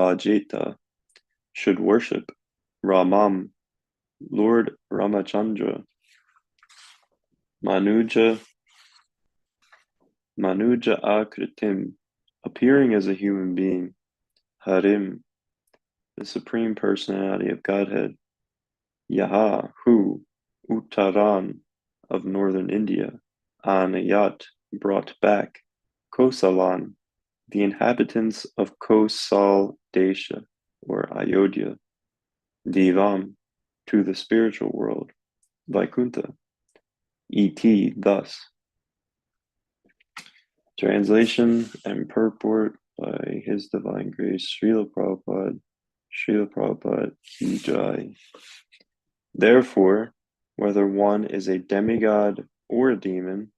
Bhajeta should worship Ramam, Lord Ramachandra, Manuja Akritim, appearing as a human being, Harim, the Supreme Personality of Godhead, Yaha, who, Uttaran, of northern India, Anayat, brought back, Kosalan, the inhabitants of Kosal Desha, or Ayodhya, Divam, to the spiritual world, Vaikuntha, et. thus. Translation and purport by His Divine Grace, Srila Prabhupada Ki Jai. Therefore, whether one is a demigod or a demon,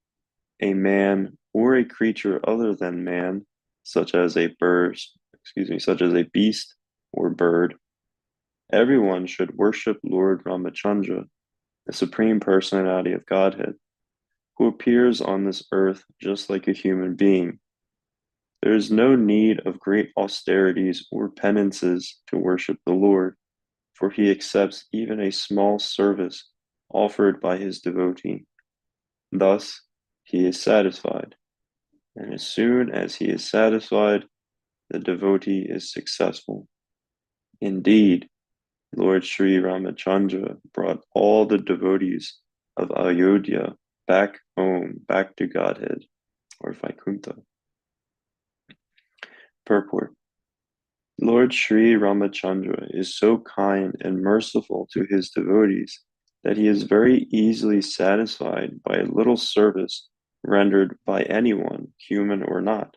a man or a creature other than man, such as a beast or bird, everyone should worship Lord Ramachandra, the Supreme Personality of Godhead, who appears on this earth just like a human being. There is no need of great austerities or penances to worship the Lord, for he accepts even a small service offered by his devotee. Thus, he is satisfied, and as soon as he is satisfied, the devotee is successful. Indeed, Lord Sri Ramachandra brought all the devotees of Ayodhya back home, back to Godhead, or Vaikuntha. Purport. Lord Sri Ramachandra is so kind and merciful to his devotees that he is very easily satisfied by a little service rendered by anyone, human or not.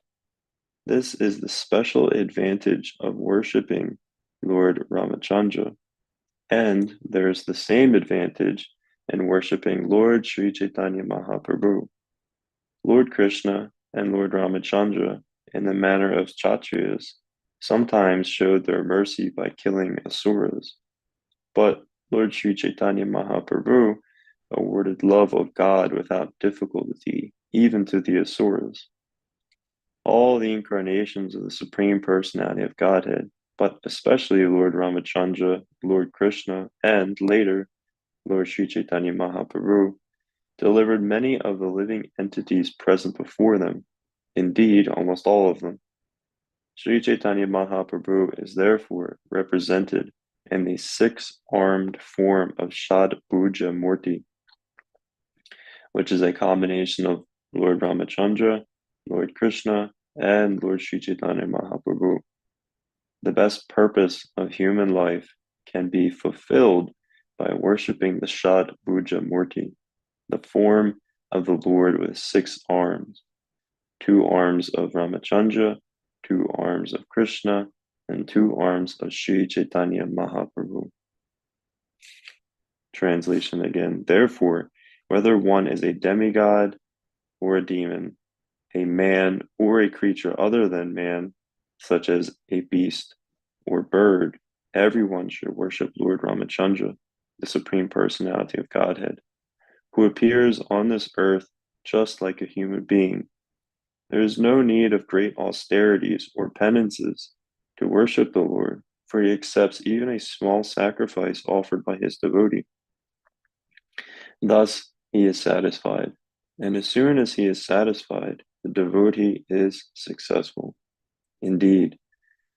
This is the special advantage of worshipping Lord Ramachandra, and there is the same advantage in worshipping Lord Sri Chaitanya Mahaprabhu. Lord Krishna and Lord Ramachandra, in the manner of Kshatriyas, sometimes showed their mercy by killing asuras, but Lord Sri Chaitanya Mahaprabhu awarded love of God without difficulty, even to the asuras. All the incarnations of the Supreme Personality of Godhead, but especially Lord Ramachandra, Lord Krishna, and later Lord Sri Chaitanya Mahaprabhu, delivered many of the living entities present before them, indeed almost all of them. Sri Chaitanya Mahaprabhu is therefore represented in the six-armed form of Shad Puja Murti, which is a combination of Lord Ramachandra, Lord Krishna, and Lord Sri Chaitanya Mahaprabhu. The best purpose of human life can be fulfilled by worshipping the Shad Puja Murti, the form of the Lord with six arms, 2 arms of Ramachandra, 2 arms of Krishna, and 2 arms of Sri Chaitanya Mahaprabhu. Translation again. Therefore, whether one is a demigod or a demon, a man or a creature other than man, such as a beast or bird, everyone should worship Lord Ramachandra, the Supreme Personality of Godhead, who appears on this earth just like a human being. There is no need of great austerities or penances to worship the Lord, for he accepts even a small sacrifice offered by his devotee. Thus, he is satisfied, and as soon as he is satisfied, the devotee is successful. Indeed,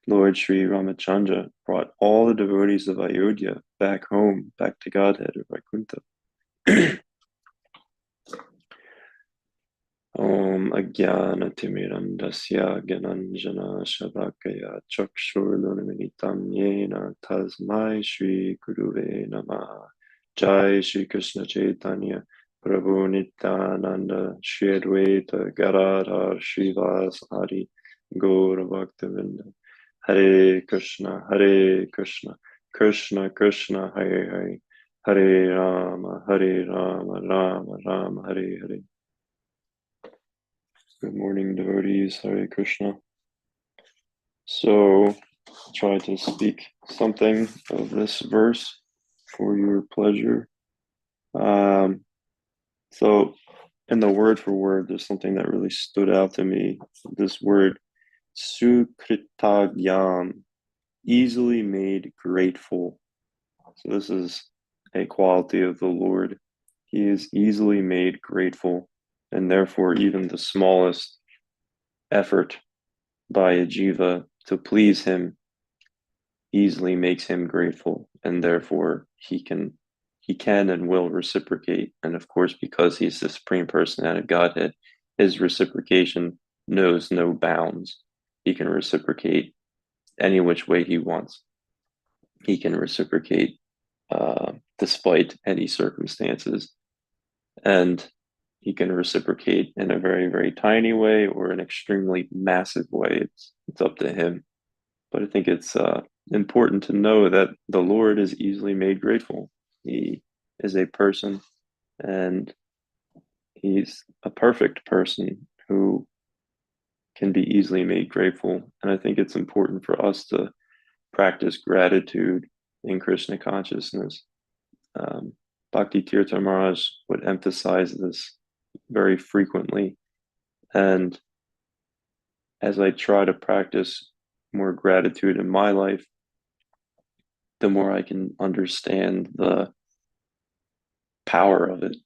Lord Sri Ramachandra brought all the devotees of Ayodhya back home, back to Godhead or Vaikuntha. Om Ajnanatirmirandasya Gyananjana Shalakaya Chakshurlunaminitam Yena Tasmai Shri Guruve Namaha. Jai Shri Krishna Chaitanya Prabhu Nityananda Shri Advaita Gadadhar Srivas Adi Gaura Bhaktavinda. Hare Krishna, Krishna Krishna, Hare Rama, Rama Rama, Hare Hare. Good morning, devotees. Hare Krishna. So, I'll try to speak something of this verse for your pleasure. So, in the word for word, there's something that really stood out to me. This word, sukritagyan. easily made grateful. So this is a quality of the Lord. He is easily made grateful, and therefore even the smallest effort by a jiva to please him easily makes him grateful, and therefore he can and will reciprocate. And of course, because he's the Supreme Personality of Godhead, his reciprocation knows no bounds. He can reciprocate any which way he wants. He can reciprocate despite any circumstances. And he can reciprocate in a very, very tiny way or an extremely massive way. It's up to him. But I think it's important to know that the Lord is easily made grateful. He is a person, and he's a perfect person who can be easily made grateful. And I think it's important for us to practice gratitude in Krishna consciousness. Bhakti Tirtha Maharaj would emphasize this very frequently. And as I try to practice more gratitude in my life, the more I can understand the power of it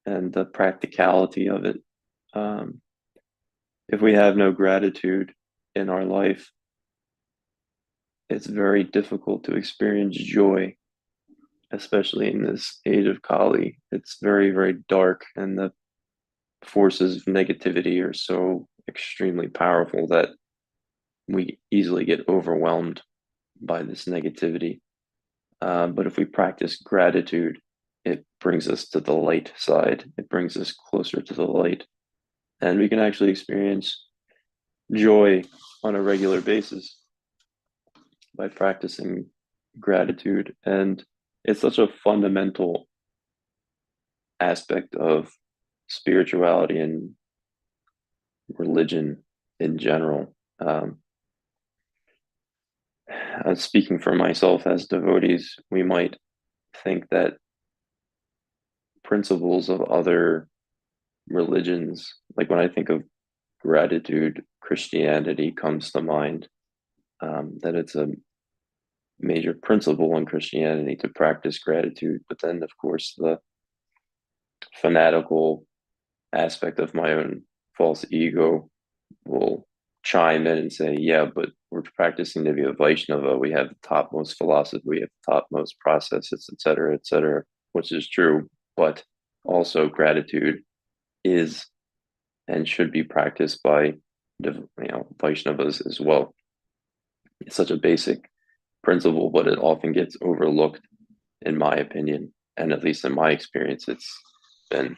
and the practicality of it. If we have no gratitude in our life, it's very difficult to experience joy, especially in this age of Kali. It's very, very dark, and the forces of negativity are so extremely powerful that we easily get overwhelmed by this negativity. But if we practice gratitude, it brings us to the light side. It brings us closer to the light. And we can actually experience joy on a regular basis by practicing gratitude. And it's such a fundamental aspect of spirituality and religion in general. Speaking for myself as devotees, we might think that principles of other religions, like when I think of gratitude, Christianity comes to mind, that it's a major principle in Christianity to practice gratitude. But then, of course, the fanatical aspect of my own false ego will chime in and say, yeah, but we're practicing to be a Vaishnava. We have the topmost philosophy, we have the topmost processes, et cetera, which is true. But also, gratitude is and should be practiced by Vaishnavas as well. It's such a basic principle, but it often gets overlooked, in my opinion, and at least in my experience, it's been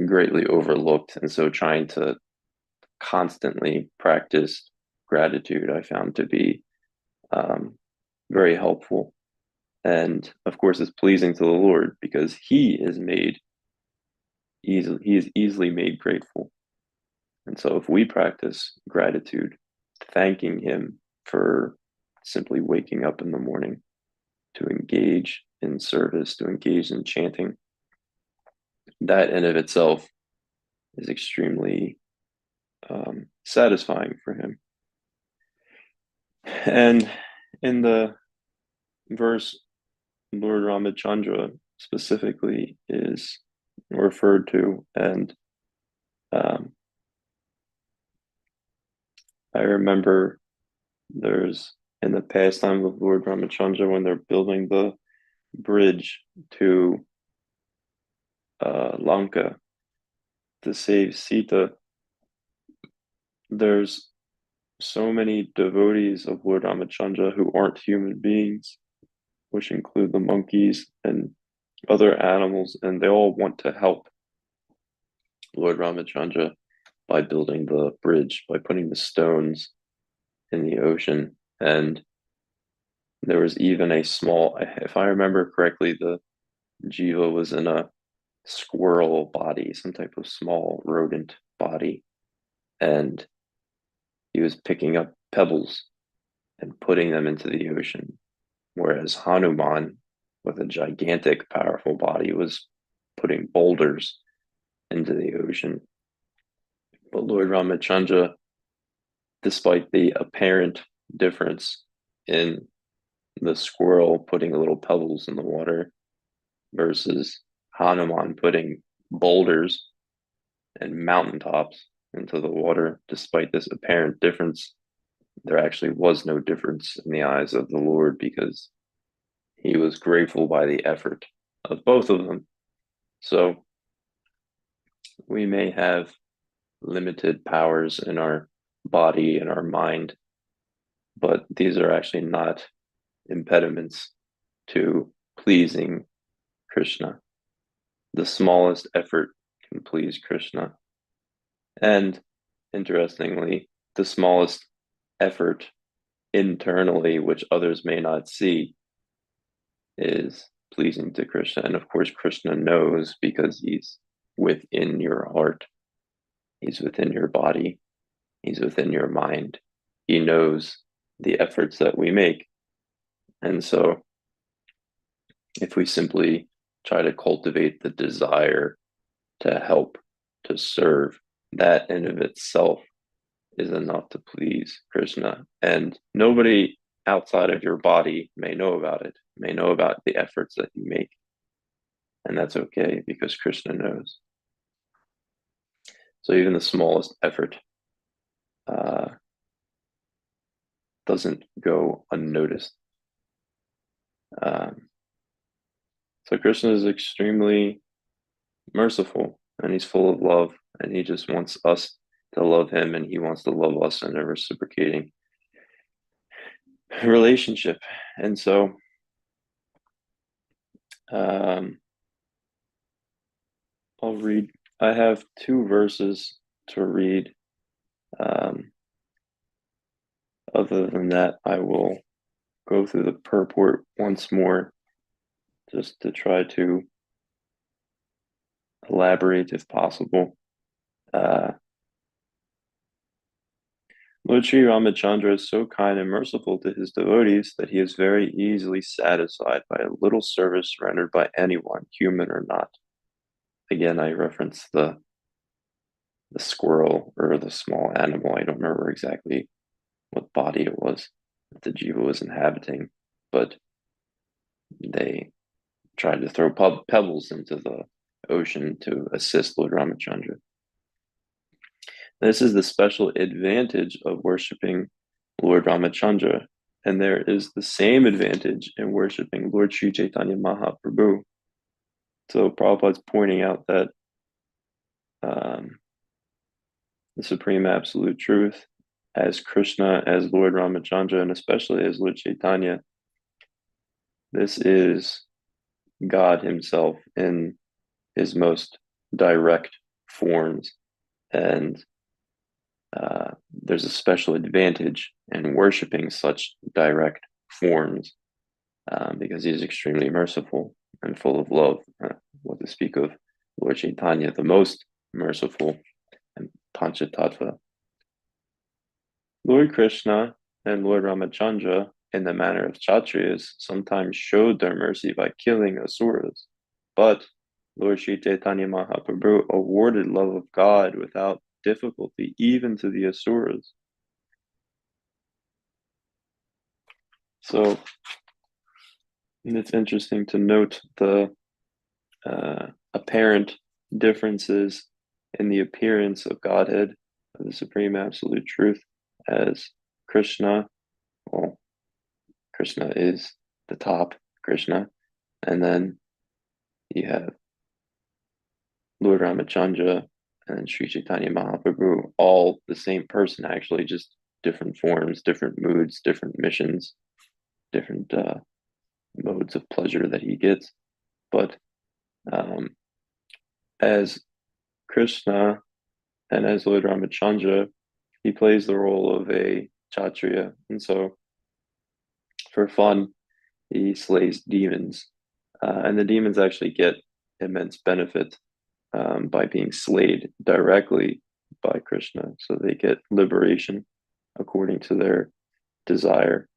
greatly overlooked. And so, trying to constantly practice gratitude, I found to be very helpful. And of course, it's pleasing to the Lord because He is easily made grateful. And so, if we practice gratitude, thanking Him for simply waking up in the morning, to engage in service, to engage in chanting, that in of itself is extremely satisfying for Him. And in the verse, Lord Ramachandra specifically is referred to, and I remember there's in the pastime of Lord Ramachandra when they're building the bridge to Lanka to save Sita. There's so many devotees of Lord Ramachandra who aren't human beings, which include the monkeys and other animals, and they all want to help Lord Ramachandra by building the bridge, by putting the stones in the ocean. And there was even a small, if I remember correctly, the jiva was in a squirrel body, some type of small rodent body. And he was picking up pebbles and putting them into the ocean. Whereas Hanuman, with a gigantic, powerful body, was putting boulders into the ocean. But Lord Ramachandra, despite the apparent difference, in the squirrel putting little pebbles in the water versus Hanuman putting boulders and mountaintops into the water. Despite this apparent difference, there actually was no difference in the eyes of the Lord because he was grateful by the effort of both of them. So we may have limited powers in our body and our mind, but these are actually not impediments to pleasing Krishna. The smallest effort can please Krishna. And interestingly, the smallest effort internally, which others may not see, is pleasing to Krishna. And of course, Krishna knows because he's within your heart, he's within your body, he's within your mind. He knows the efforts that we make. And so, if we simply try to cultivate the desire to help, to serve, that in of itself is enough to please Krishna. And nobody outside of your body may know about it, may know about the efforts that you make. And that's okay because Krishna knows. So even the smallest effort doesn't go unnoticed. So Krishna is extremely merciful and he's full of love and he just wants us to love him and he wants to love us in a reciprocating relationship. And so I'll read, I have two verses to read. Other than that, I will go through the purport once more just to try to elaborate if possible. Lord Sri Ramachandra is so kind and merciful to his devotees that he is very easily satisfied by a little service rendered by anyone, human or not. Again, I reference the squirrel or the small animal. I don't remember exactly what body it was that the jiva was inhabiting, but they tried to throw pebbles into the ocean to assist Lord Ramachandra. This is the special advantage of worshipping Lord Ramachandra, and there is the same advantage in worshipping Lord Sri Chaitanya Mahaprabhu. So Prabhupada's pointing out that the Supreme Absolute Truth, as Krishna, as Lord Ramachandra, and especially as Lord Chaitanya, this is God himself in his most direct forms. And there's a special advantage in worshiping such direct forms because he is extremely merciful and full of love. What to speak of Lord Chaitanya, the most merciful and Panchatattva. Lord Krishna and Lord Ramachandra, in the manner of Kshatriyas, sometimes showed their mercy by killing asuras, but Lord Sri Chaitanya Mahaprabhu awarded love of God without difficulty even to the asuras. So it's interesting to note the apparent differences in the appearance of Godhead, of the Supreme Absolute Truth, as Krishna. Well, Krishna is the top Krishna, and then you have Lord Ramachandra and Sri Chaitanya Mahaprabhu, all the same person, actually, just different forms, different moods, different missions, different modes of pleasure that he gets. But as Krishna and as Lord Ramachandra, he plays the role of a Kshatriya. And so for fun, he slays demons. And the demons actually get immense benefit by being slayed directly by Krishna. So they get liberation according to their desire.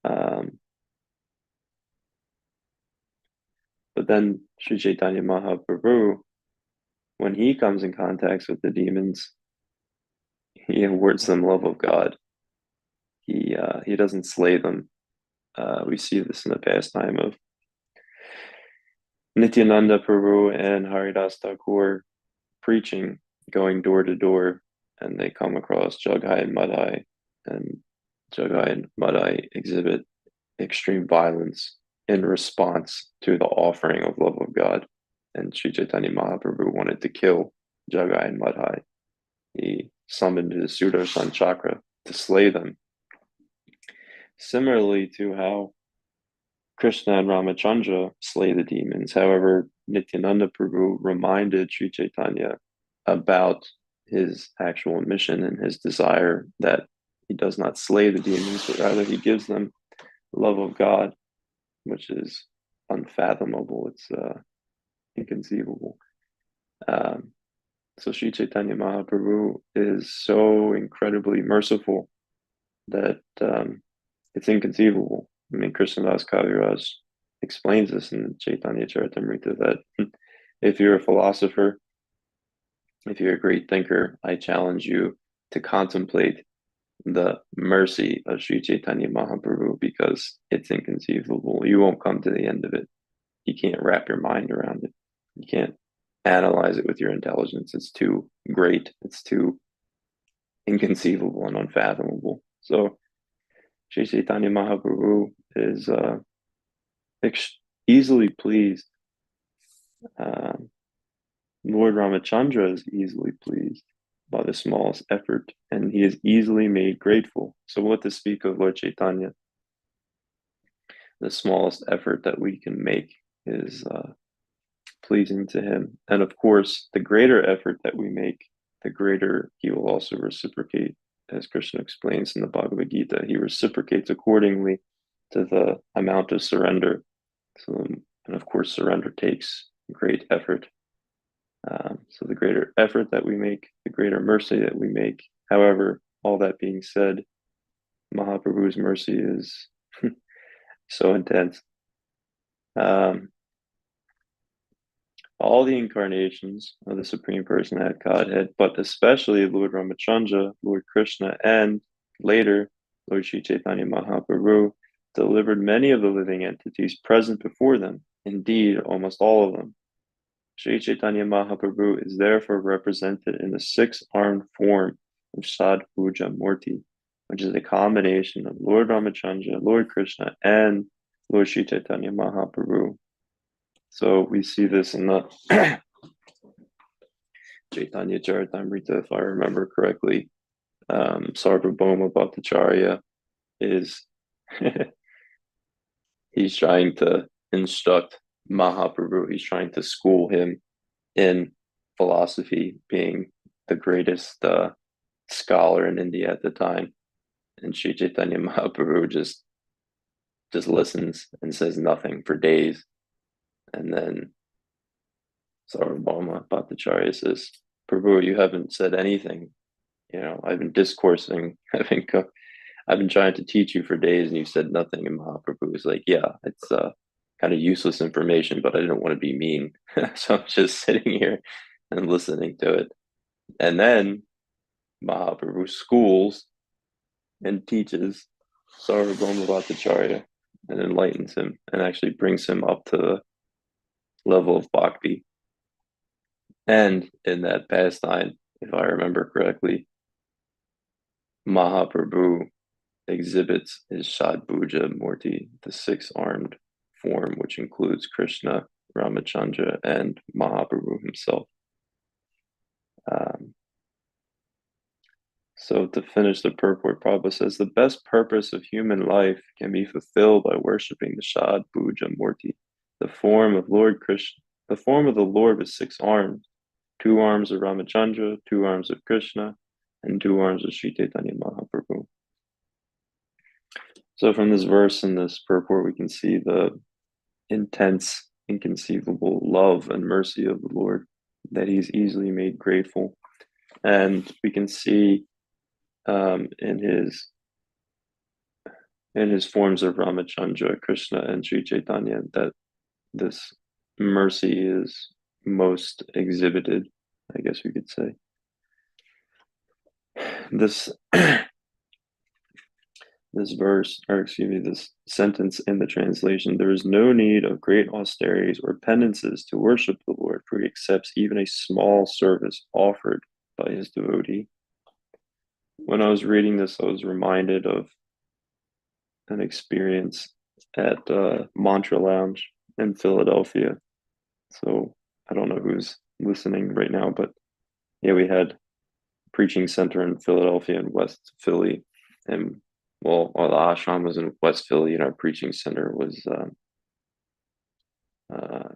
But then Sri Chaitanya Mahaprabhu, when he comes in contact with the demons, he awards them love of God. He doesn't slay them. We see this in the pastime of Nityananda Prabhu and Haridas Thakur preaching, going door to door, and they come across Jagai and Madai, and Jagai and Madai exhibit extreme violence in response to the offering of love of God. And Sri Chaitanya Mahaprabhu wanted to kill Jagai and Madai. He summoned his Sudarshan chakra to slay them. Similarly to how Krishna and Ramachandra slay the demons. However, Nityananda Prabhu reminded Sri Chaitanya about his actual mission and his desire that he does not slay the demons, but rather he gives them the love of God, which is unfathomable. It's inconceivable. So Sri Chaitanya Mahaprabhu is so incredibly merciful that it's inconceivable. I mean, Krishnadas Kaviraj explains this in Chaitanya Charitamrita that if you're a philosopher, if you're a great thinker, I challenge you to contemplate the mercy of Sri Chaitanya Mahaprabhu because it's inconceivable. You won't come to the end of it. You can't wrap your mind around it. You can't analyze it with your intelligence. It's too great. It's too inconceivable and unfathomable. So Sri Chaitanya Mahaprabhu is easily pleased. Lord Ramachandra is easily pleased by the smallest effort, and he is easily made grateful. So what to speak of Lord Chaitanya? The smallest effort that we can make is pleasing to him. And of course, the greater effort that we make, the greater he will also reciprocate. As Krishna explains in the Bhagavad Gita, he reciprocates accordingly to the amount of surrender. So, and of course, surrender takes great effort. So the greater effort that we make, the greater mercy that we make. However, all that being said, Mahaprabhu's mercy is so intense. All the incarnations of the Supreme Personality of Godhead, but especially Lord Ramachandra, Lord Krishna, and later Lord Sri Chaitanya Mahaprabhu, delivered many of the living entities present before them, indeed almost all of them. Sri Chaitanya Mahaprabhu is therefore represented in the six-armed form of Sad Puja Murti, which is a combination of Lord Ramachandra, Lord Krishna, and Lord Sri Chaitanya Mahaprabhu. So we see this in the Chaitanya Charitamrita, if I remember correctly. Sarvabhauma Bhattacharya is he's trying to instruct Mahaprabhu. He's trying to school him in philosophy, being the greatest scholar in India at the time. And Sri Chaitanya Mahaprabhu just listens and says nothing for days. And then Sarvabhauma Bhattacharya says, Prabhu, you haven't said anything. You know, I've been discoursing. I've been trying to teach you for days, and you've said nothing. And Mahaprabhu was like, "Yeah, it's kind of useless information, but I didn't want to be mean, so I'm just sitting here and listening to it." And then Mahaprabhu schools and teaches Sarvabhauma Bhattacharya and enlightens him, and actually brings him up to the level of bhakti. And in that pastime, if I remember correctly, Mahaprabhu exhibits his Shadbhuja Murti, the six-armed form, which includes Krishna, Ramachandra, and Mahaprabhu himself. So to finish the purport, Prabhupada says, the best purpose of human life can be fulfilled by worshipping the Shadbhuja Murti, the form of Lord Krishna, the form of the Lord with six arms, two arms of Ramachandra, two arms of Krishna, and two arms of Sri Chaitanya Mahaprabhu. So from this verse and this purport, we can see the intense, inconceivable love and mercy of the Lord, that he's easily made grateful. And we can see in his forms of Ramachandra, Krishna, and Sri Chaitanya that this mercy is most exhibited, I guess we could say. This this verse, or excuse me, this sentence in the translation, there is no need of great austerities or penances to worship the Lord, for he accepts even a small service offered by his devotee. When I was reading this, I was reminded of an experience at Mantra Lounge in Philadelphia. So I don't know who's listening right now, but yeah, we had a preaching center in Philadelphia and West Philly, and well, the ashram was in West Philly, and our preaching center was uh,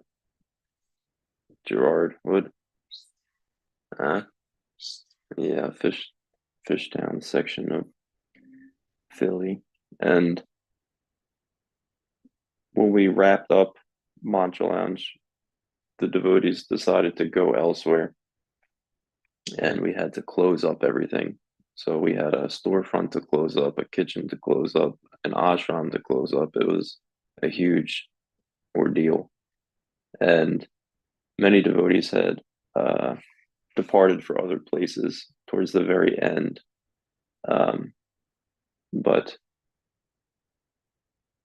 Gerard Wood. Uh, yeah, Fishtown section of Philly. And when we wrapped up Mantra Lounge, the devotees decided to go elsewhere, and we had to close up everything. So we had a storefront to close up, a kitchen to close up, an ashram to close up. It was a huge ordeal. And many devotees had departed for other places towards the very end. But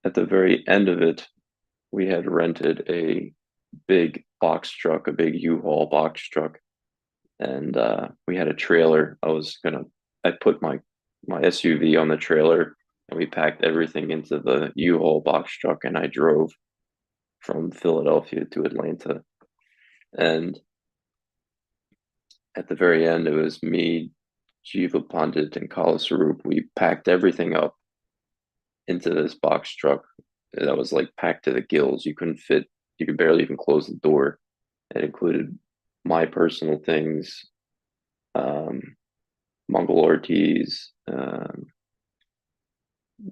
at the very end of it, we had rented a big box truck, a big U-Haul box truck, and we had a trailer. I put my SUV on the trailer, and we packed everything into the U-Haul box truck, and I drove from Philadelphia to Atlanta. And at the very end, it was me, Jiva Pandit, and Kala Sarup. We packed everything up into this box truck that was like packed to the gills. You couldn't fit, you could barely even close the door. It included my personal things, Mongol Ortiz,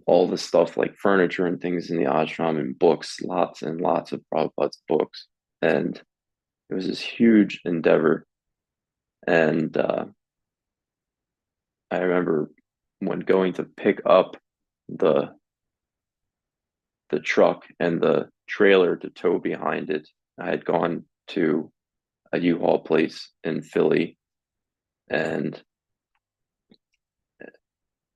all the stuff like furniture and things in the ashram and books, lots and lots of Prabhupada's books. And it was this huge endeavor. And I remember when going to pick up the truck and the trailer to tow behind it, I had gone to a U-Haul place in Philly, and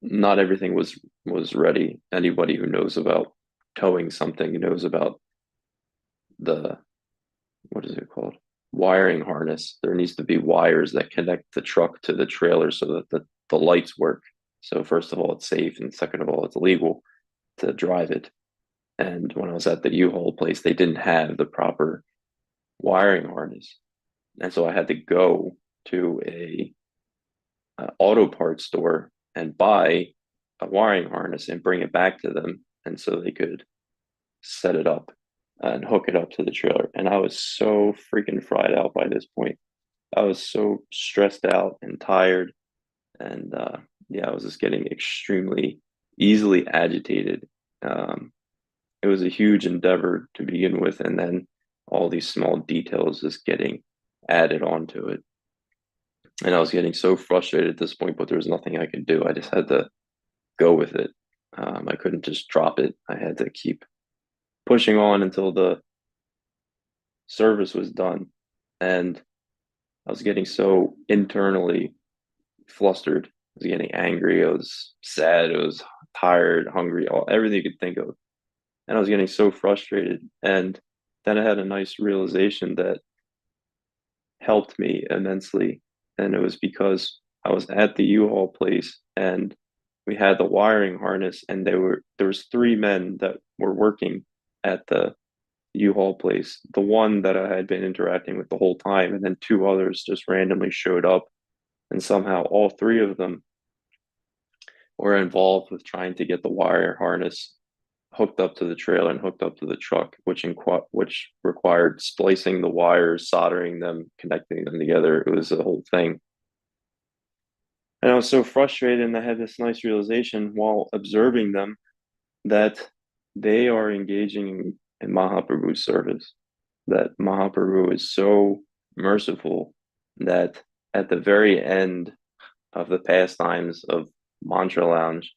not everything was ready. Anybody who knows about towing something knows about the, what is it called? Wiring harness. There needs to be wires that connect the truck to the trailer so that the lights work. So first of all, it's safe, and second of all, it's legal to drive it. And when I was at the U-Haul place, they didn't have the proper wiring harness, and so I had to go to a auto parts store and buy a wiring harness and bring it back to them, and so they could set it up and hook it up to the trailer. And I was so freaking fried out by this point. I was so stressed out and tired, and yeah, I was just getting extremely easily agitated. It was a huge endeavor to begin with, and then all these small details just getting added onto it. And I was getting so frustrated at this point, but there was nothing I could do. I just had to go with it. I couldn't just drop it. I had to keep pushing on until the service was done. And I was getting so internally flustered. I was getting angry. I was sad. I was tired, hungry, everything you could think of. And I was getting so frustrated. And then I had a nice realization that helped me immensely. And it was because I was at the U-Haul place, and we had the wiring harness, and there was three men that were working at the U-Haul place. The one that I had been interacting with the whole time, and then two others just randomly showed up, and somehow all three of them were involved with trying to get the wire harness hooked up to the trailer and hooked up to the truck, which required splicing the wires, soldering them, connecting them together. It was a whole thing. And I was so frustrated, and I had this nice realization while observing them that they are engaging in Mahaprabhu's service, that Mahaprabhu is so merciful that at the very end of the pastimes of Mantra Lounge,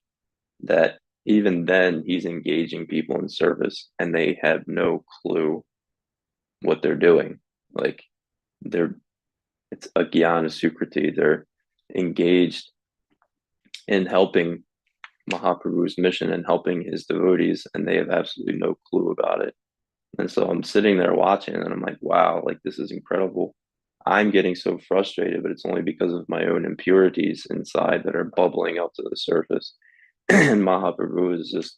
that even then he's engaging people in service, and they have no clue what they're doing. Like it's Agyana Sukriti. They're engaged in helping Mahaprabhu's mission and helping his devotees, and they have absolutely no clue about it. And so I'm sitting there watching, and I'm like, wow, like this is incredible. I'm getting so frustrated, but it's only because of my own impurities inside that are bubbling up to the surface. And Mahaprabhu is just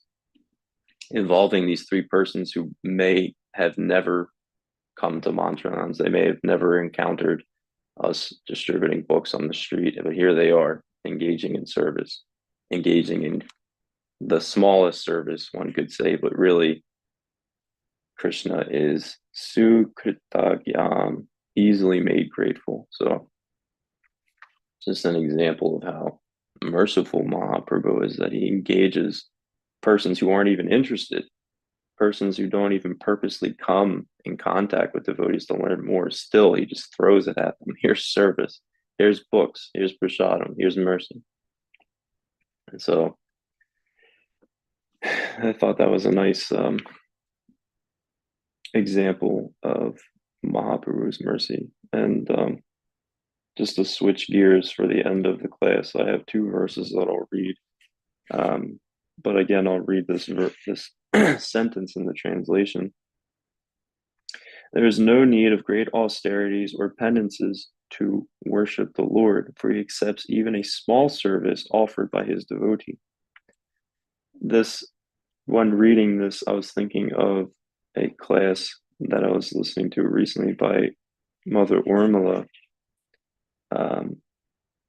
involving these three persons who may have never come to Mantranans. They may have never encountered us distributing books on the street, but here they are engaging in service, engaging in the smallest service, one could say, but really Krishna is Sukritagyam, easily made grateful. So just an example of how merciful Mahaprabhu is, that he engages persons who aren't even interested, persons who don't even purposely come in contact with devotees to learn more. Still, he just throws it at them. Here's service, here's books, here's prasadam, here's mercy. And so I thought that was a nice example of Mahaprabhu's mercy. And just to switch gears for the end of the class, I have two verses that I'll read. But again, I'll read this sentence in the translation. There is no need of great austerities or penances to worship the Lord, for he accepts even a small service offered by his devotee. When reading this, I was thinking of a class that I was listening to recently by Mother Urmila.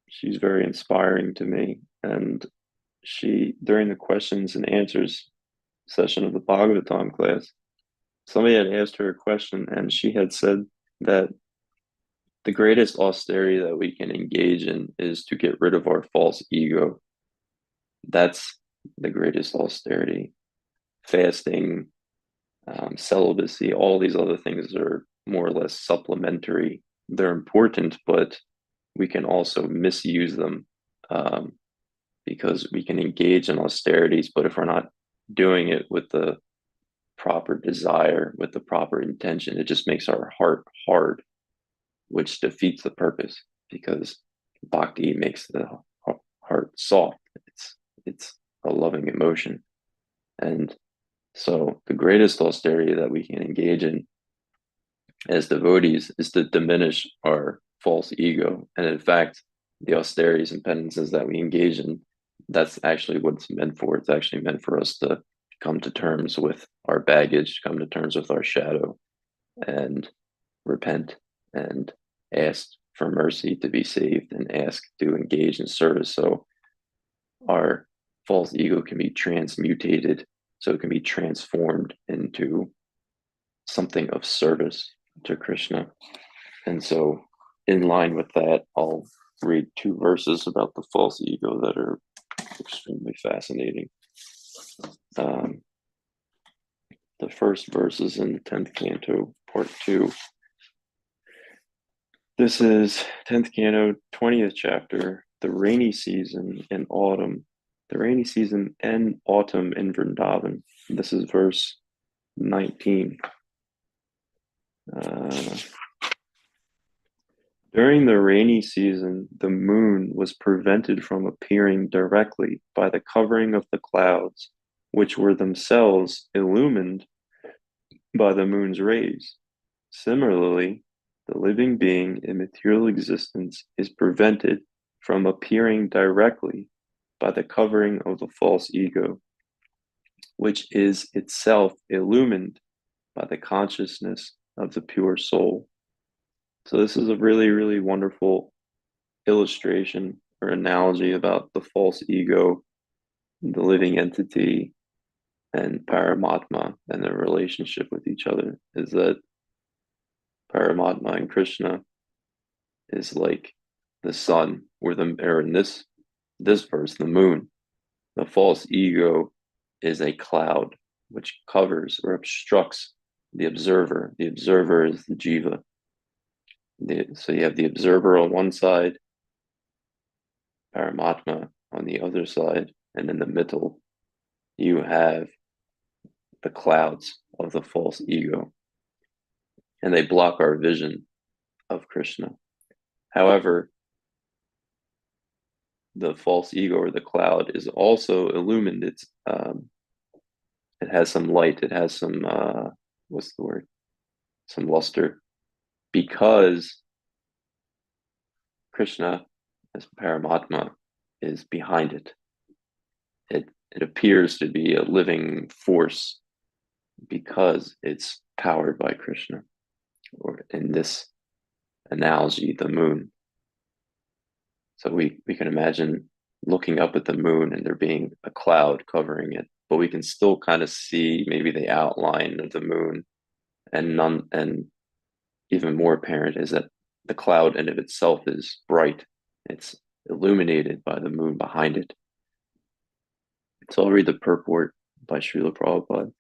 She's very inspiring to me, and during the questions and answers session of the Bhagavatam class, somebody had asked her a question, and she had said that the greatest austerity that we can engage in is to get rid of our false ego. That's the greatest austerity. Fasting, celibacy, all these other things are more or less supplementary. They're important, but we can also misuse them because we can engage in austerities, but if we're not doing it with the proper desire, with the proper intention, it just makes our heart hard, which defeats the purpose, because bhakti makes the heart soft. It's a loving emotion. And so the greatest austerity that we can engage in as devotees is to diminish our false ego. And in fact, the austerities and penances that we engage in, that's actually what it's meant for. It's actually meant for us to come to terms with our baggage, come to terms with our shadow, and repent and ask for mercy to be saved and ask to engage in service. So our false ego can be transmutated, so it can be transformed into something of service to Krishna. And so, in line with that, I'll read two verses about the false ego that are extremely fascinating. The first verse is in the 10th canto, part 2. This is 10th canto, 20th chapter, the rainy season and autumn. The rainy season and autumn in Vrindavan. This is verse 19. During the rainy season, the moon was prevented from appearing directly by the covering of the clouds, which were themselves illumined by the moon's rays. Similarly, the living being in material existence is prevented from appearing directly by the covering of the false ego, which is itself illumined by the consciousness of the pure soul. So this is a really, really wonderful illustration or analogy about the false ego, the living entity, and Paramatma and their relationship with each other. Is that Paramatma and Krishna is like the sun, or in this verse, the moon. The false ego is a cloud which covers or obstructs the observer. The observer is the jiva. So you have the observer on one side, Paramatma on the other side, and in the middle, you have the clouds of the false ego, and they block our vision of Krishna. However, the false ego or the cloud is also illumined. It has some light. It has some what's the word? Some luster, because Krishna, as Paramatma, is behind it. It appears to be a living force because it's powered by Krishna, or in this analogy, the moon. So we can imagine looking up at the moon and there being a cloud covering it, but we can still kind of see maybe the outline of the moon, and even more apparent is that the cloud in of itself is bright. It's illuminated by the moon behind it. So I'll read the purport by Srila Prabhupada.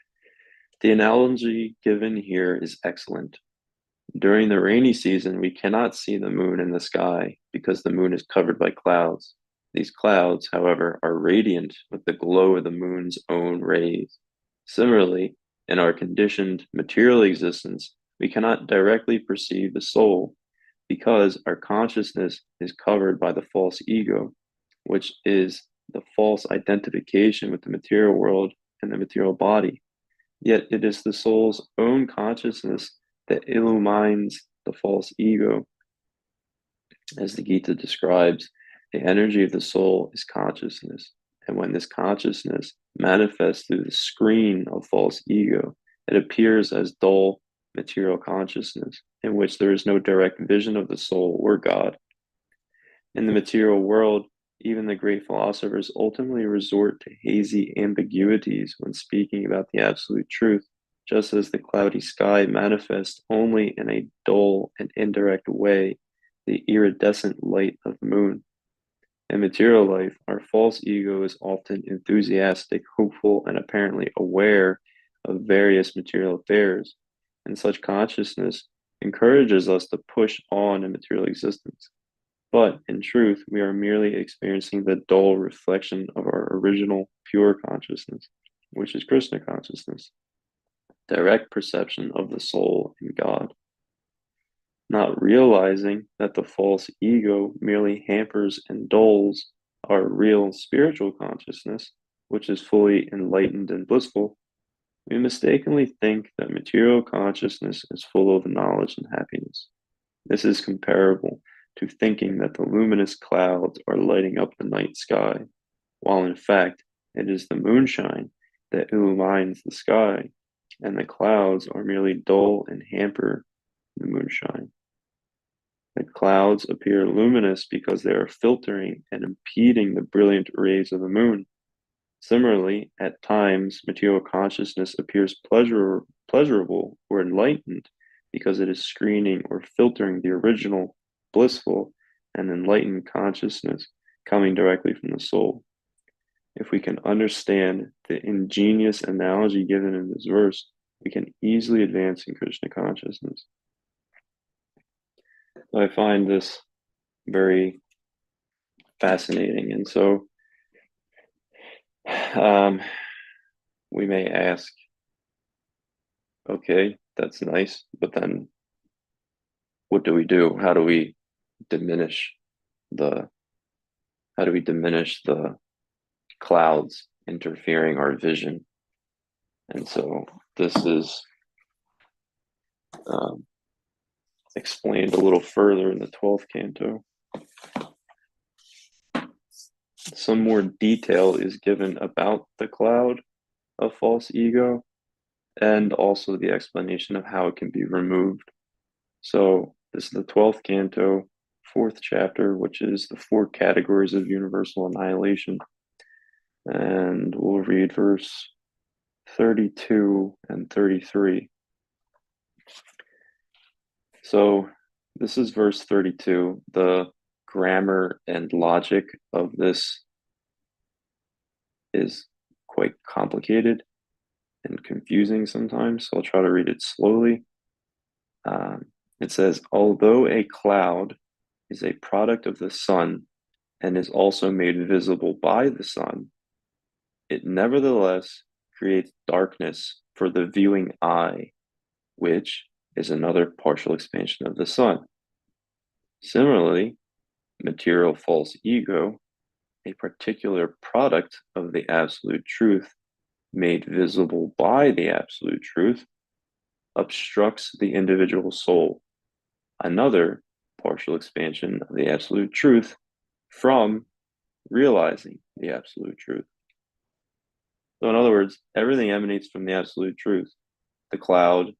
The analogy given here is excellent. During the rainy season, we cannot see the moon in the sky because the moon is covered by clouds. These clouds, however, are radiant with the glow of the moon's own rays. Similarly, in our conditioned material existence, we cannot directly perceive the soul because our consciousness is covered by the false ego, which is the false identification with the material world and the material body. Yet it is the soul's own consciousness that illumines the false ego. As the Gita describes, the energy of the soul is consciousness. And when this consciousness manifests through the screen of false ego, it appears as dull material consciousness, in which there is no direct vision of the soul or God. In the material world, even the great philosophers ultimately resort to hazy ambiguities when speaking about the absolute truth, just as the cloudy sky manifests only in a dull and indirect way the iridescent light of the moon. In material life, our false ego is often enthusiastic, hopeful, and apparently aware of various material affairs, and such consciousness encourages us to push on in material existence. But in truth, we are merely experiencing the dull reflection of our original pure consciousness, which is Krishna consciousness, direct perception of the soul and God. Not realizing that the false ego merely hampers and dulls our real spiritual consciousness, which is fully enlightened and blissful, we mistakenly think that material consciousness is full of knowledge and happiness. This is comparable to thinking that the luminous clouds are lighting up the night sky, while in fact it is the moonshine that illumines the sky, and the clouds are merely dull and hamper the moonshine. The clouds appear luminous because they are filtering and impeding the brilliant rays of the moon. Similarly, at times, material consciousness appears pleasurable or enlightened because it is screening or filtering the original, blissful, and enlightened consciousness coming directly from the soul. If we can understand the ingenious analogy given in this verse, we can easily advance in Krishna consciousness. I find this very fascinating. And so we may ask, okay, that's nice, but then what do we do? How do we diminish the clouds interfering our vision? And so this is explained a little further in the 12th canto. Some more detail is given about the cloud of false ego and also the explanation of how it can be removed. So this is the 12th canto, 4th chapter, which is the 4 categories of universal annihilation. And we'll read verse 32 and 33. So this is verse 32. The grammar and logic of this is quite complicated and confusing sometimes, so I'll try to read it slowly. It says, although a cloud is a product of the sun and is also made visible by the sun, it nevertheless creates darkness for the viewing eye, which is another partial expansion of the sun. Similarly, material false ego a particular product of the absolute truth made visible by the absolute truth obstructs the individual soul. Another partial expansion of the absolute truth from realizing the absolute truth. So, in other words, everything emanates from the absolute truth, the cloud,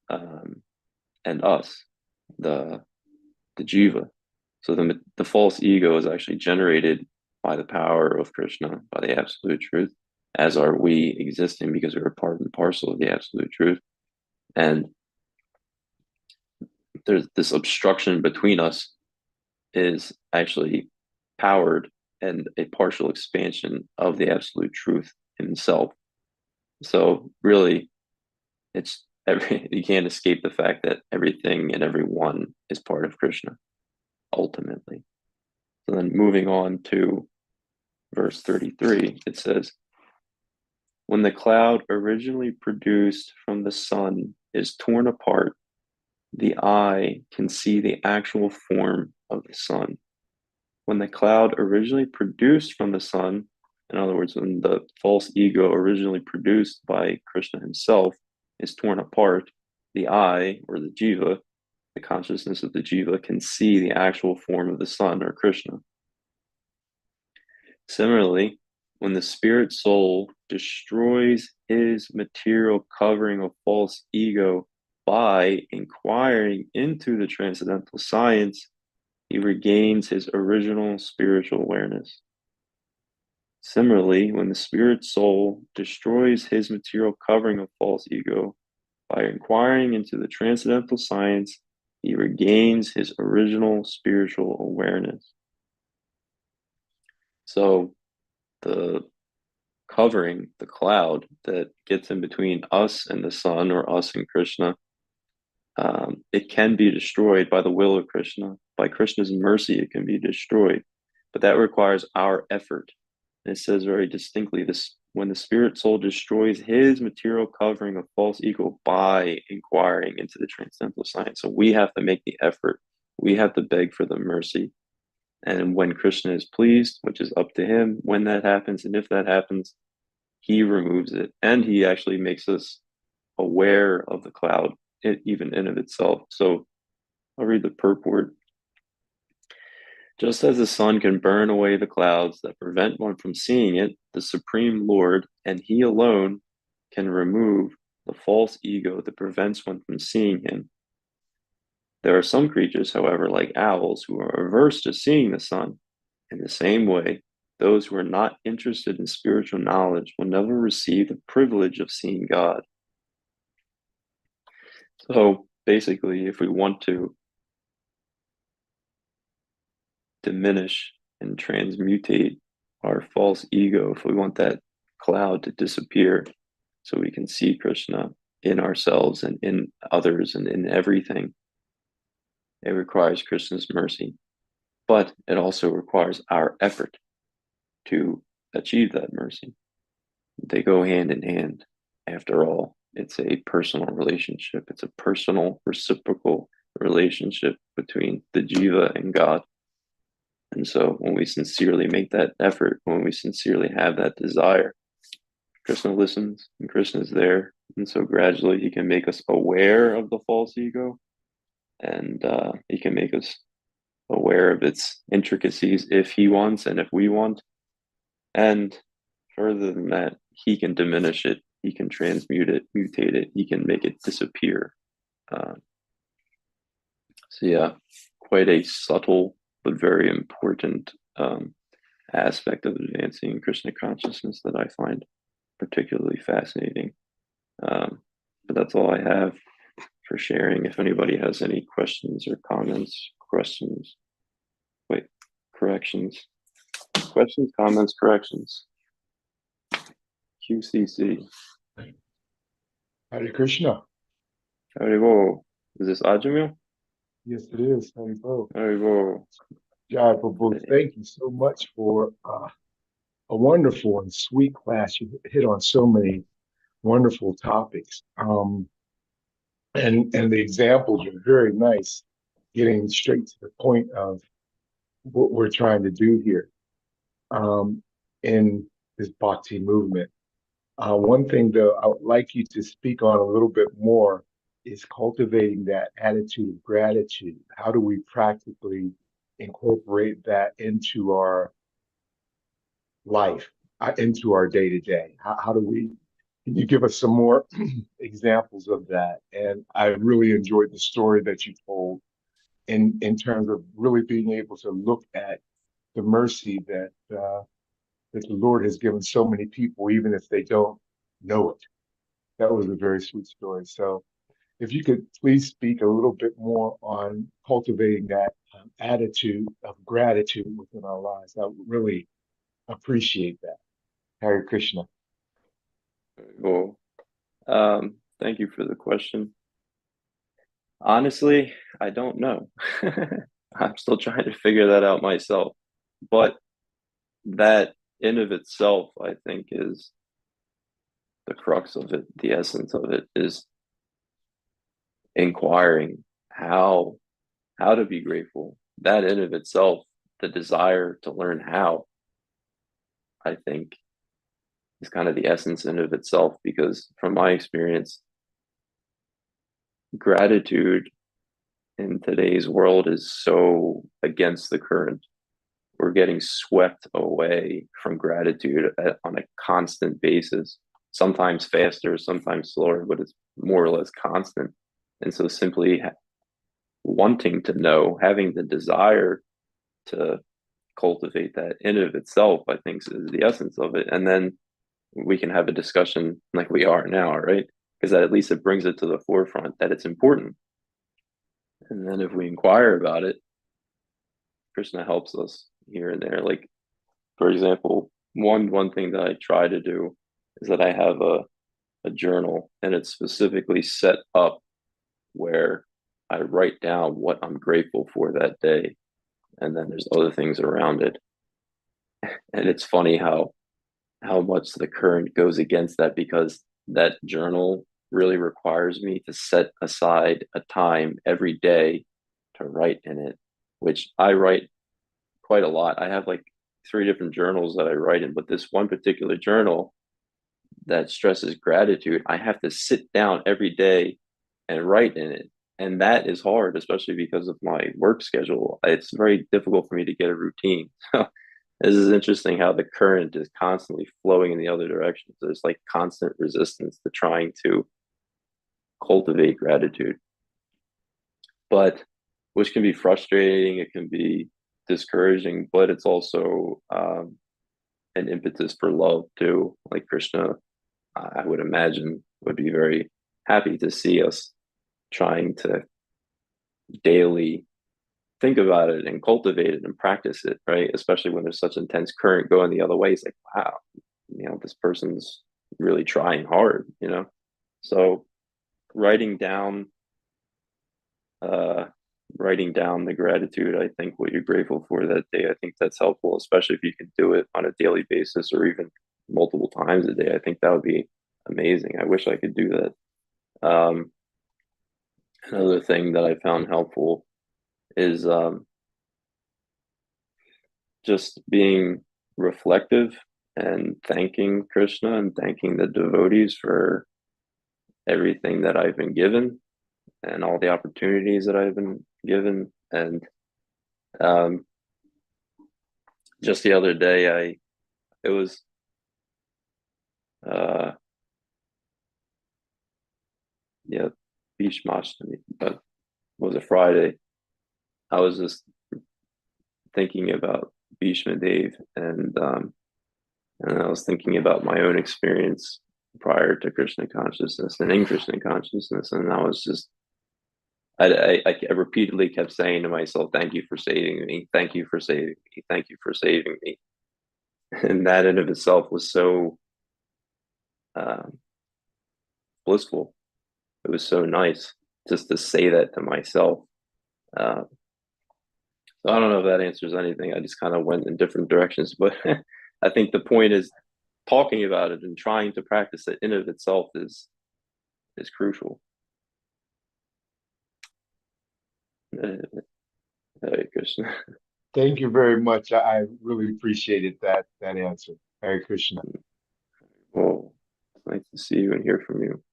and us, the jiva. So the false ego is actually generated by the power of Krishna, by the absolute truth, as are we existing because we're part and parcel of the absolute truth. And there's this obstruction between us is actually powered and a partial expansion of the absolute truth himself. So really, you can't escape the fact that everything and everyone is part of Krishna ultimately. So then moving on to verse 33, it says, when the cloud originally produced from the sun is torn apart, the eye can see the actual form of the sun. When the cloud originally produced from the sun, in other words, when the false ego originally produced by Krishna himself is torn apart, the eye, or the jiva, the consciousness of the jiva, can see the actual form of the sun, or Krishna. Similarly, when the spirit soul destroys his material covering of false ego by inquiring into the transcendental science, he regains his original spiritual awareness. Similarly, when the spirit soul destroys his material covering of false ego by inquiring into the transcendental science, he regains his original spiritual awareness. So the covering, the cloud that gets in between us and the sun, or us and Krishna, it can be destroyed by the will of Krishna. By Krishna's mercy, it can be destroyed, but that requires our effort. And it says very distinctly, this when the spirit soul destroys his material covering of false ego by inquiring into the transcendental science. So we have to make the effort. We have to beg for the mercy. And when Krishna is pleased, which is up to him, when that happens, and if that happens, he removes it. And he actually makes us aware of the cloud, even in of itself. So I'll read the purport. Just as the sun can burn away the clouds that prevent one from seeing it, the Supreme Lord, and he alone, can remove the false ego that prevents one from seeing him. There are some creatures, however, like owls, who are averse to seeing the sun. In the same way, those who are not interested in spiritual knowledge will never receive the privilege of seeing God. So basically, if we want to diminish and transmutate our false ego, if we want that cloud to disappear so we can see Krishna in ourselves and in others and in everything, it requires Krishna's mercy. But it also requires our effort to achieve that mercy. They go hand in hand. After all, it's a personal relationship. It's a personal, reciprocal relationship between the jiva and God. And so when we sincerely make that effort, when we sincerely have that desire, Krishna listens and Krishna is there. And so gradually he can make us aware of the false ego, and he can make us aware of its intricacies if he wants and if we want. And further than that, he can diminish it, he can transmute it, mutate it, he can make it disappear. So yeah, quite a subtle but very important aspect of advancing Krishna consciousness that I find particularly fascinating. But that's all I have for sharing. If anybody has any questions or comments, corrections, comments, QCC. Hare Krishna. Haribo. Is this Ajamil? Yes, it is. Haribo. Haribo. Jai Prabhu, thank you so much for a wonderful and sweet class. You hit on so many wonderful topics. And the examples are very nice, getting straight to the point of what we're trying to do here. in this bhakti movement. One thing, though, I would like you to speak on a little bit more is cultivating that attitude of gratitude. How do we practically incorporate that into our life, into our day to day? How do we? Can you give us some more examples of that? And I really enjoyed the story that you told in terms of really being able to look at the mercy that the Lord has given so many people, even if they don't know it. That was a very sweet story. So, if you could please speak a little bit more on cultivating that attitude of gratitude within our lives, I would really appreciate that. Hare Krishna. Cool. Thank you for the question. Honestly, I don't know. I'm still trying to figure that out myself. But that in of itself, I think, is the crux of it. The essence of it is inquiring how to be grateful. That in of itself, the desire to learn how, I think, is kind of the essence in of itself. Because from my experience, gratitude in today's world is so against the current. We're getting swept away from gratitude on a constant basis, sometimes faster, sometimes slower, but it's more or less constant. And so simply wanting to know, having the desire to cultivate that in of itself, I think is the essence of it. And then we can have a discussion like we are now, right? Because at least it brings it to the forefront that it's important. And then if we inquire about it, Krishna helps us here and there. Like, for example, one thing that I try to do is that I have a journal, and it's specifically set up where I write down what I'm grateful for that day. And then there's other things around it. And it's funny how much the current goes against that, because that journal really requires me to set aside a time every day to write in it, which I write quite a lot. I have like 3 different journals that I write in, but this one particular journal that stresses gratitude, I have to sit down every day and write in it. And that is hard, especially because of my work schedule. It's very difficult for me to get a routine. So this is interesting how the current is constantly flowing in the other direction. So there's like constant resistance to trying to cultivate gratitude, but which can be frustrating. It can be discouraging, but it's also an impetus for love too. Like Krishna, I would imagine, would be very happy to see us trying to daily think about it and cultivate it and practice it, right? Especially when there's such intense current going the other way. It's like, wow, this person's really trying hard. So writing down, uh, writing down the gratitude, I think what you're grateful for that day, I think that's helpful, especially if you can do it on a daily basis or even multiple times a day. I think that would be amazing. I wish I could do that. Another thing that I found helpful is just being reflective and thanking Krishna and thanking the devotees for everything that I've been given and all the opportunities that I've been given. And um, just the other day, it was uh, yeah, Bhishmashtami, but it was a Friday. I was just thinking about Bhishma Dev, and I was thinking about my own experience prior to Krishna consciousness and in Krishna consciousness, and I was just I repeatedly kept saying to myself, "Thank you for saving me. Thank you for saving me. Thank you for saving me." And that in of itself was so um, blissful. It was so nice just to say that to myself. Uh, so I don't know if that answers anything. I just kind of went in different directions, but I think the point is talking about it and trying to practice it in of itself is crucial. Hare Krishna. Thank you very much. I really appreciated that answer. Hare Krishna. Well, it's nice to see you and hear from you.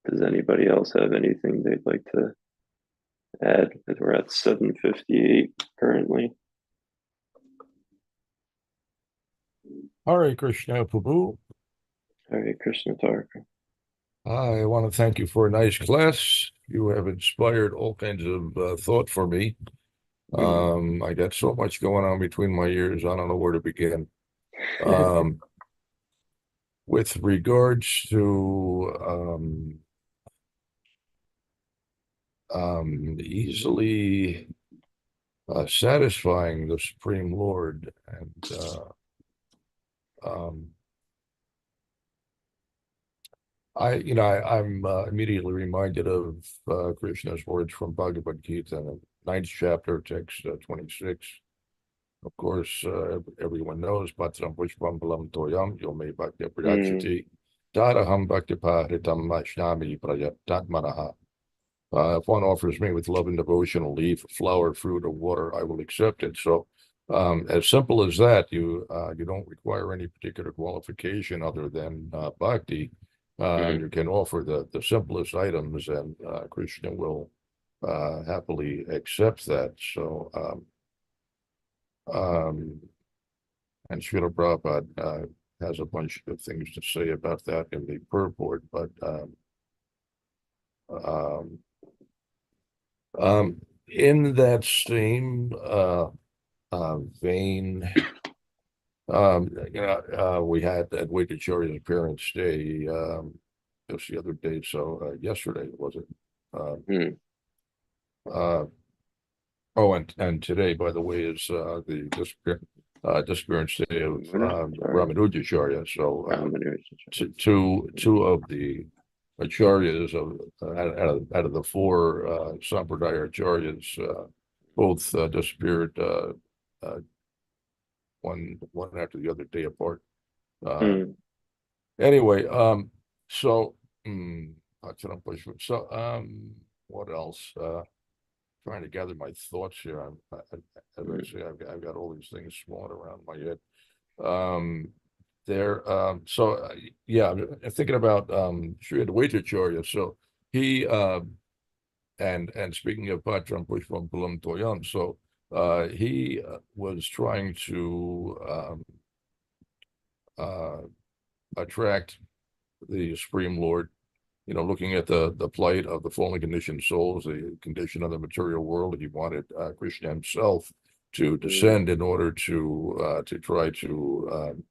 Does anybody else have anything they'd like to add? Because we're at 7:58 currently. Hare Krishna, Prabhu. Hare Krishna Tarka. I want to thank you for a nice class. You have inspired all kinds of thought for me. I got so much going on between my ears, I don't know where to begin. With regards to easily satisfying the Supreme Lord, and I'm immediately reminded of Krishna's words from Bhagavad Gita, the ninth chapter, text 26. Of course, everyone knows, Patram Pushpam Balam Toyam, Yome Bhakti Prayachati, Daraham Bhakti Pahritam Mashnami Prayatatmanaha. If one offers me with love and devotion a leaf, a flower, fruit, or water, I will accept it. So, as simple as that, you don't require any particular qualification other than bhakti. You can offer the simplest items, and Krishna will happily accept that. So, and Srila Prabhupada has a bunch of things to say about that in the purport, but in that same vein, we had Advaitacharya's Parents' Day just the other day, so yesterday was it? Oh, and today, by the way, is the disappearance day of Ramanujacharya. So two of the acharyas out of the four Sampradaya acharyas, both disappeared one after the other, day apart. Anyway, so what else? Trying to gather my thoughts here. As I say, I've got all these things swarming around my head. Yeah, I'm thinking about Sri Advaitacharya. So he and speaking of Patram Pushpam Pulam Toyam, so he was trying to attract the Supreme Lord, looking at the plight of the fallen conditioned souls, the condition of the material world. He wanted Krishna himself to descend in order to try to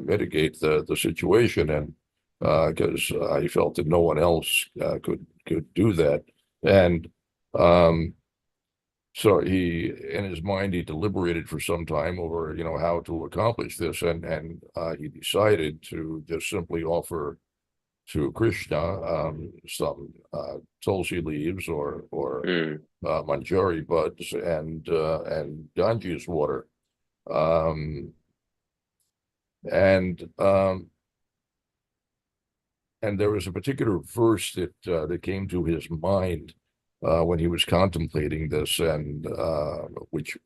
mitigate the situation, and because he felt that no one else could do that, and so he, in his mind, he deliberated for some time over how to accomplish this, and he decided to just simply offer to Krishna some tulsi leaves or manjari buds and Ganges water, and there was a particular verse that came to his mind when he was contemplating this, and which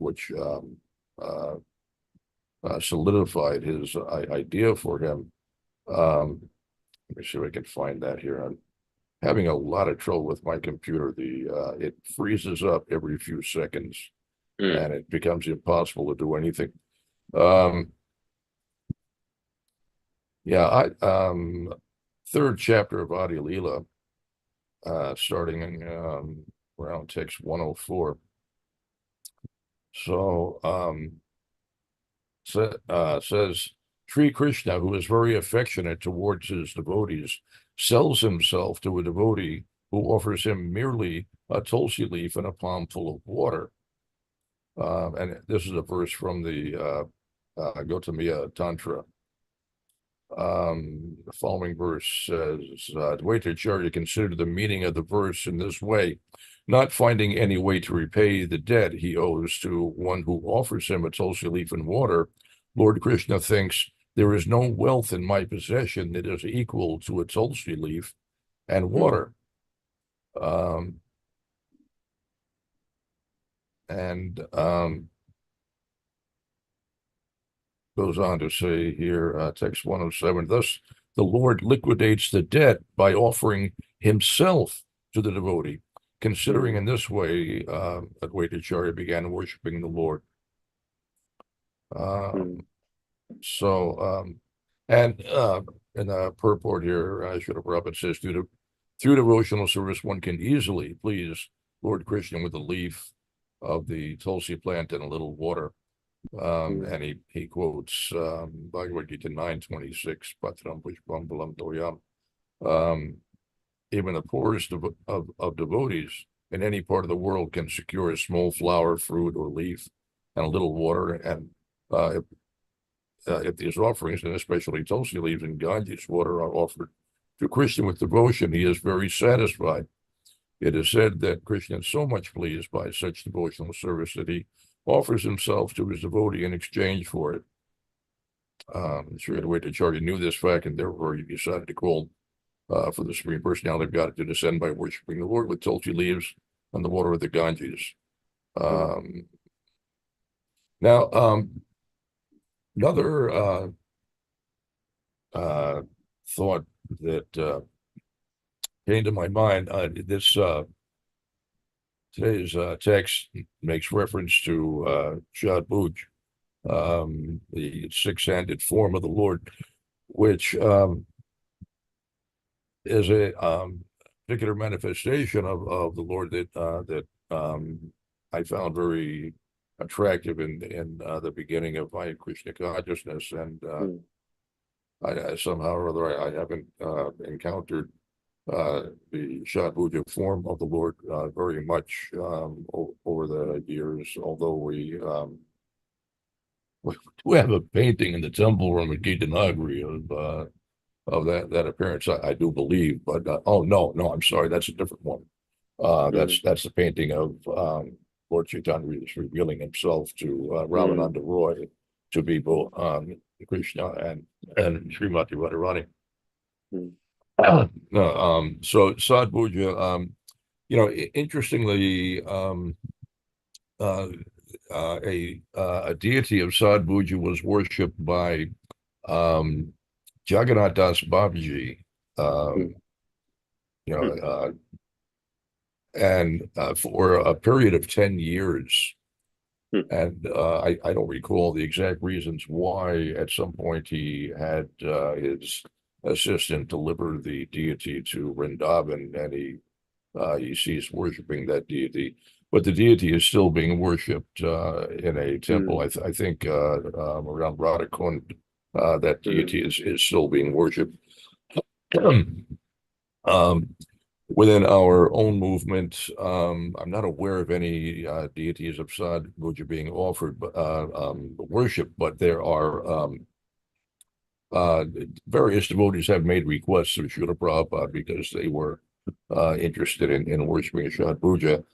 solidified his idea for him. Let me see if I can find that here. I'm having a lot of trouble with my computer. It freezes up every few seconds, and it becomes impossible to do anything. Third chapter of Adi Leela, starting in around text 104. So says, Sri Krishna, who is very affectionate towards his devotees, sells himself to a devotee who offers him merely a tulsi leaf and a palm full of water. And this is a verse from the Gautamiya Tantra. The following verse says, Advaitacharya considered the meaning of the verse in this way: not finding any way to repay the debt he owes to one who offers him a tulsi leaf and water, Lord Krishna thinks, there is no wealth in my possession that is equal to a tulsi leaf and water. Um, and goes on to say here, text 107, thus the Lord liquidates the debt by offering himself to the devotee. Considering in this way, Advaitacharya began worshiping the Lord. And in the purport here, Srila Prabhupada says, through devotional service, one can easily please Lord Krishna with a leaf of the tulsi plant and a little water. And he quotes Bhagavad Gita 9:26, Patram Pushpam Balam Toyam. Even the poorest of devotees in any part of the world can secure a small flower, fruit, or leaf and a little water. And if these offerings, and especially tulsi leaves and Ganges water, are offered to Krishna with devotion, he is very satisfied. It is said that Krishna is so much pleased by such devotional service that he offers himself to his devotee in exchange for it. Sri Advaitacharya knew this fact, and therefore he decided to call for the Supreme Personality of God to descend by worshiping the Lord with tulsi leaves and the water of the Ganges. Now, another thought that came to my mind, today's text makes reference to Shadbhuj, the six-handed form of the Lord, which is a particular manifestation of the Lord that I found very attractive in the beginning of my Krishna consciousness, and I somehow or other I haven't encountered the Shadbhuja form of the Lord very much over the years, although we have a painting in the temple room at Gita Nagari of that appearance, I do believe, but oh no, I'm sorry, that's a different one. That's the painting of Lord Chaitanya is revealing himself to Ramananda Roy to be both Krishna and Srimati Radharani. So Sadbhuja, interestingly, a deity of Sadbhuja was worshipped by Jagannath Das Babaji, and for a period of 10 years. And I don't recall the exact reasons why. At some point he had his assistant deliver the deity to Vrindavan, and he ceased worshiping that deity. But the deity is still being worshipped in a temple. I think around Radhakund, that deity is still being worshipped. Within our own movement, I'm not aware of any deities of Sadbhuja being offered worship, but there are various devotees have made requests of Srila Prabhupada because they were interested in worshiping Sadbhuja.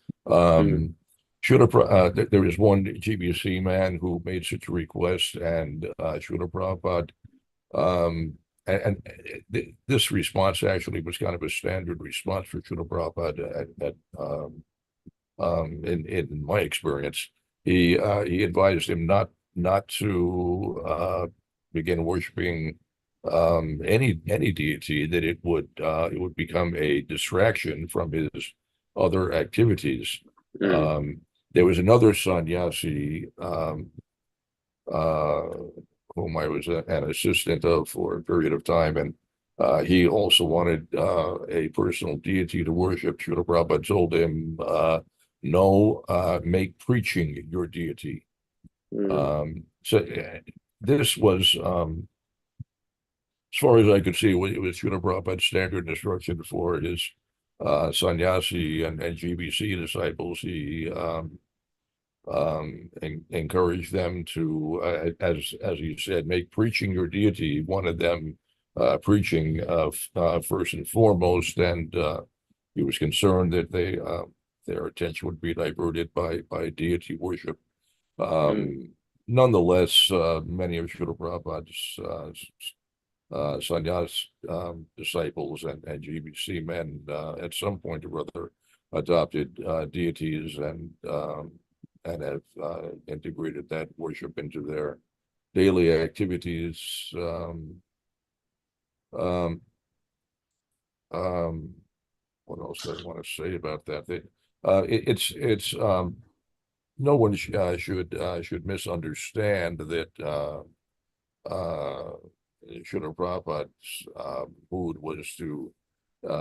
There is one GBC man who made such a request, and Srila Prabhupada, and this response actually was kind of a standard response for Srila Prabhupada in my experience. He advised him not to begin worshiping any deity, that it would become a distraction from his other activities. There was another sannyasi whom I was an assistant of for a period of time, and he also wanted a personal deity to worship. Srila Prabhupada told him, no, make preaching your deity. So this was, as far as I could see, it was Srila Prabhupada's standard instruction for his sannyasi and GBC disciples. He encourage them to, as you said, make preaching your deity. He wanted them preaching first and foremost, and he was concerned that their attention would be diverted by deity worship. Nonetheless, many of Srila Prabhupada's sannyas disciples and GBC men at some point or other adopted deities and have integrated that worship into their daily activities. What else do I want to say about that? It's no one should misunderstand that Srila Prabhupada's mood was to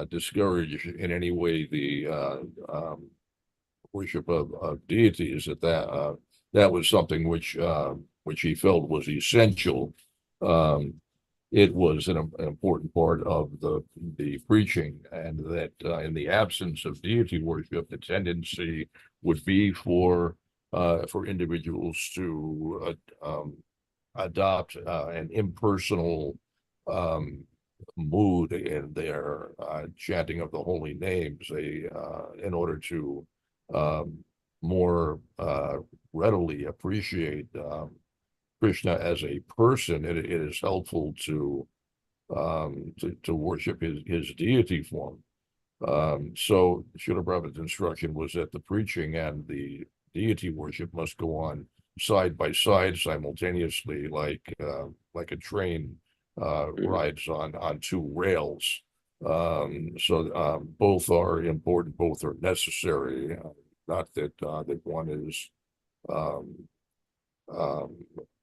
discourage in any way the worship of deities. That was something which he felt was essential. It was an important part of the preaching, and that in the absence of deity worship, the tendency would be for individuals to adopt an impersonal mood in their chanting of the holy names, in order to more readily appreciate Krishna as a person. It is helpful to worship his deity form. So Srila Prabhupada's instruction was that the preaching and the deity worship must go on side by side simultaneously, like a train rides on two rails. So both are important, both are necessary. Not that that one is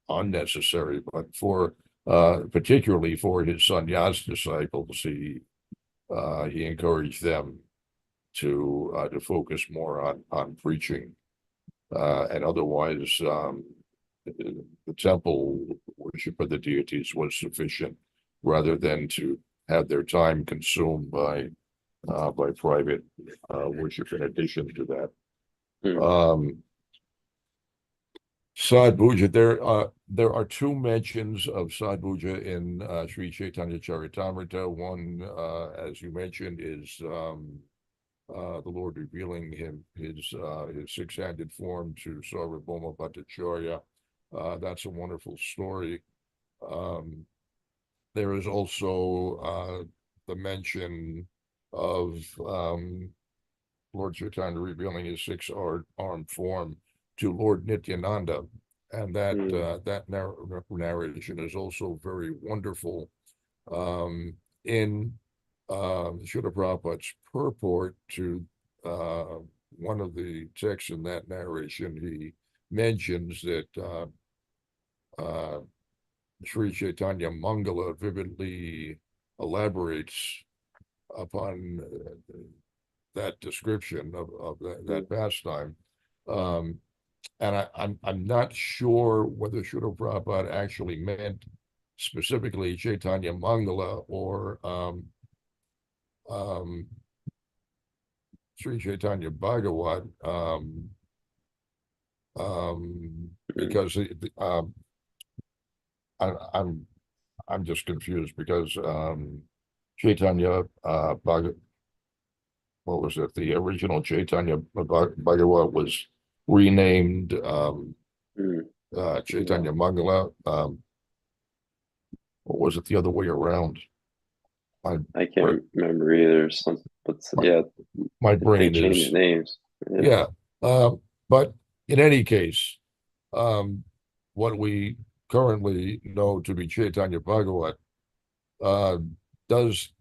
unnecessary, but for particularly for his sannyas disciples, he encouraged them to focus more on preaching, and otherwise the temple worship of the deities was sufficient, rather than to have their time consumed by private worship in addition to that. Sadhuja, there are two mentions of Sadhuja in Sri Chaitanya Charitamrita. One, as you mentioned, is the Lord revealing his six-handed form to Sarvabhauma Bhattacharya. That's a wonderful story. There is also the mention of Lord Chaitanya revealing his six-armed form to Lord Nityananda, and that narration is also very wonderful. In Srila Prabhupada's purport to one of the texts in that narration, he mentions that Sri Chaitanya Mangala vividly elaborates upon that description of that pastime. And I'm not sure whether Srila Prabhupada actually meant specifically Chaitanya Mangala or Sri Chaitanya Bhagavat, because I'm just confused because Chaitanya Bhagavat, what was it? The original Chaitanya Bhagavat was renamed Chaitanya Mangala. What was it the other way around? I can't remember either. But yeah, my they brain changed is names. yeah. But in any case, what we currently know to be Chaitanya Bhagavat does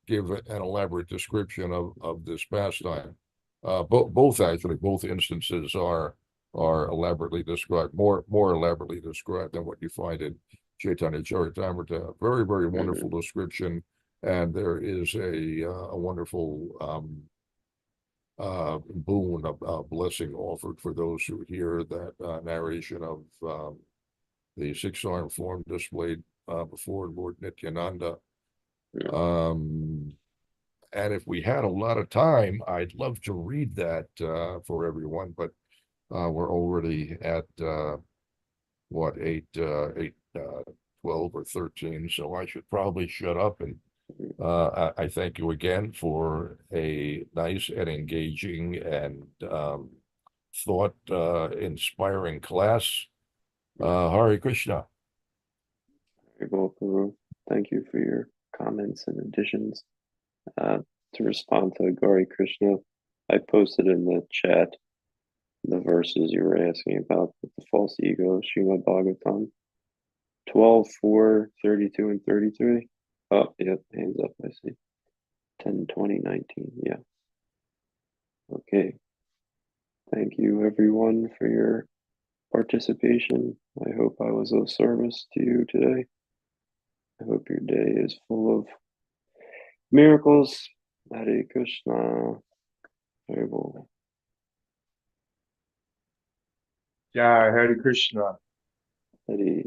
give an elaborate description of this pastime. Both instances are elaborately described, more elaborately described than what you find in Chaitanya Charitamrita. Very, very wonderful description, and there is a wonderful boon, a blessing offered for those who hear that narration of the six-armed form displayed before Lord Nityananda. And if we had a lot of time, I'd love to read that for everyone, but we're already at what, 12 or 13, so I should probably shut up. And I thank you again for a nice and engaging and thought inspiring class. Hare Krishna. Very well, Guru. thank you for your comments and additions. To respond to Gauri Krishna, I posted in the chat the verses you were asking about with the false ego, Srimad Bhagavatam 12, 4, 32, and 33. Oh, yep, hands up, I see. 10, 20, 19, yeah. Okay. Thank you, everyone, for your participation. I hope I was of service to you today. I hope your day is full of miracles. Hare Krishna. Hare. Yeah, Hare Krishna. Hare.